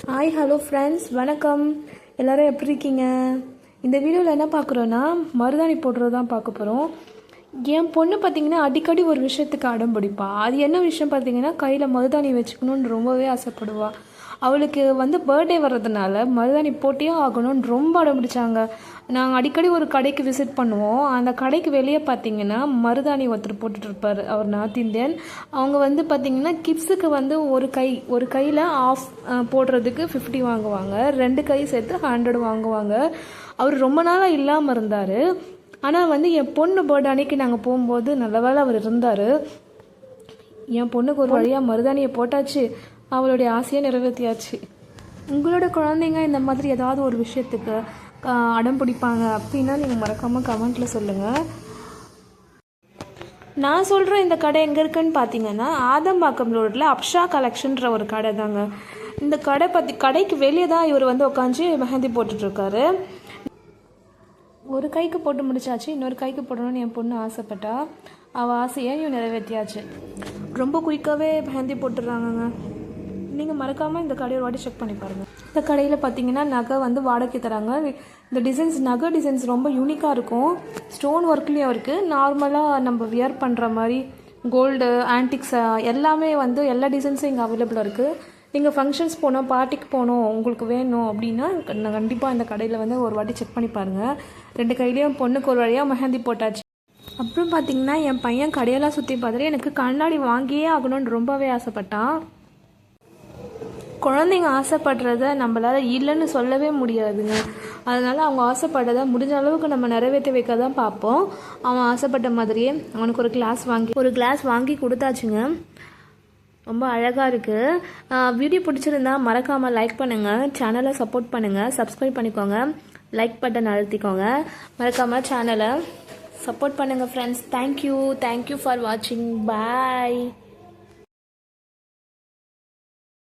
Hi hello friends, வணக்கம். எல்லோரும் எப்படி இருக்கீங்க? இந்த வீடியோவில் என்ன பார்க்குறோன்னா, மருதாணி போடுறது தான் பார்க்க போகிறோம். என் பொண்ணு பார்த்திங்கன்னா அடிக்கடி ஒரு விஷயத்துக்கு அடம் பிடிப்பா. அது என்ன விஷயம் பார்த்திங்கன்னா, கையில் மருதாணி வச்சுக்கணுன்னு ரொம்பவே ஆசைப்படுவாள். அவளுக்கு பர்த்டே வர்றதுனால மருதாணி போட்டே ஆகணும்னு ரொம்ப அடம் பிடிச்சாங்க. நாங்கள் அடிக்கடி ஒரு கடைக்கு விசிட் பண்ணுவோம். அந்த கடைக்கு வெளியே பார்த்திங்கன்னா மருதாணி ஒருத்தர் போட்டுட்ருப்பார். அவர் நார்த் இந்தியன். அவங்க பார்த்திங்கன்னா கிட்ஸுக்கு ஒரு கையில் ஆஃப் போடுறதுக்கு 50 வாங்குவாங்க, 2 கை சேர்த்து 100 வாங்குவாங்க. அவர் ரொம்ப நாளாக இல்லாமல் இருந்தார். ஆனால் என் பொண்ணு பர்த்டே அன்னைக்கு நாங்கள் போகும்போது நல்ல வேளை அவர் இருந்தார். என் பொண்ணுக்கு ஒரு வழியாக மருதாணியை போட்டாச்சு, அவளுடைய ஆசையை நிறைவேற்றியாச்சு. உங்களோட குழந்தைங்க இந்த மாதிரி ஏதாவது ஒரு விஷயத்துக்கு அடம் பிடிப்பாங்க அப்படின்னா நீங்கள் மறக்காமல் கமெண்ட்டில் சொல்லுங்கள். நான் சொல்கிற இந்த கடை எங்கே இருக்குன்னு பார்த்தீங்கன்னா, ஆதம்பாக்கம் ரோட்டில் அப்ஷா கலெக்ஷன்ற ஒரு கடை தாங்க. இந்த கடைக்கு வெளியே தான் இவர் உட்காந்து மெஹந்தி போட்டுட்ருக்காரு. ஒரு கைக்கு போட்டு முடிச்சாச்சு, இன்னொரு கைக்கு போடணும்னு என் பொண்ணு ஆசைப்பட்டா. அவள் ஆசையை இவன் நிறைவேற்றியாச்சு. ரொம்ப குயிக்காகவே மெஹந்தி போட்டுடுறாங்கங்க. நீங்கள் மறக்காமல் இந்த கடையை ஒரு வாட்டி செக் பண்ணி பாருங்கள். இந்த கடையில் பார்த்தீங்கன்னா நகை வாடகை தராங்க. இந்த நகை டிசைன்ஸ் ரொம்ப யூனிக்காக இருக்கும். ஸ்டோன் ஒர்க்லேயும் இருக்குது. நார்மலாக நம்ம வியர் பண்ணுற மாதிரி கோல்டு ஆன்டிக்ஸ் எல்லாமே எல்லா டிசைன்ஸும் இங்கே அவைலபிளாக இருக்குது. நீங்கள் ஃபங்க்ஷன்ஸ் போனோம், பார்ட்டிக்கு போகணும், உங்களுக்கு வேணும் அப்படின்னா கண்டிப்பாக இந்த கடையில் ஒரு வாட்டி செக் பண்ணி பாருங்கள். 2 கையிலையும் பொண்ணுக்கு ஒரு வழியாக மெஹந்தி போட்டாச்சு. அப்புறம் பார்த்திங்கன்னா என் பையன் கடையெல்லாம் சுற்றி பார்த்துட்டு எனக்கு கண்ணாடி வாங்கியே ஆகணும்னு ரொம்பவே ஆசைப்பட்டான். குழந்தைங்க ஆசைப்படுறத நம்மளால் இல்லைன்னு சொல்லவே முடியாதுங்க. அதனால் அவங்க ஆசைப்படுறத முடிஞ்ச அளவுக்கு நம்ம நிறைவேற்றி வைக்க தான் பார்ப்போம். அவன் ஆசைப்பட்ட மாதிரியே அவனுக்கு ஒரு கிளாஸ் வாங்கி கொடுத்தாச்சுங்க. ரொம்ப அழகாக இருக்குது. வீடியோ பிடிச்சிருந்தா மறக்காமல் லைக் பண்ணுங்கள், சேனலை சப்போர்ட் பண்ணுங்கள், சப்ஸ்கிரைப் பண்ணிக்கோங்க, லைக் பட்டன் அழுத்திக்கோங்க. மறக்காமல் சேனலை சப்போர்ட் பண்ணுங்கள் ஃப்ரெண்ட்ஸ். தேங்க்யூ ஃபார் வாட்சிங். பாய்.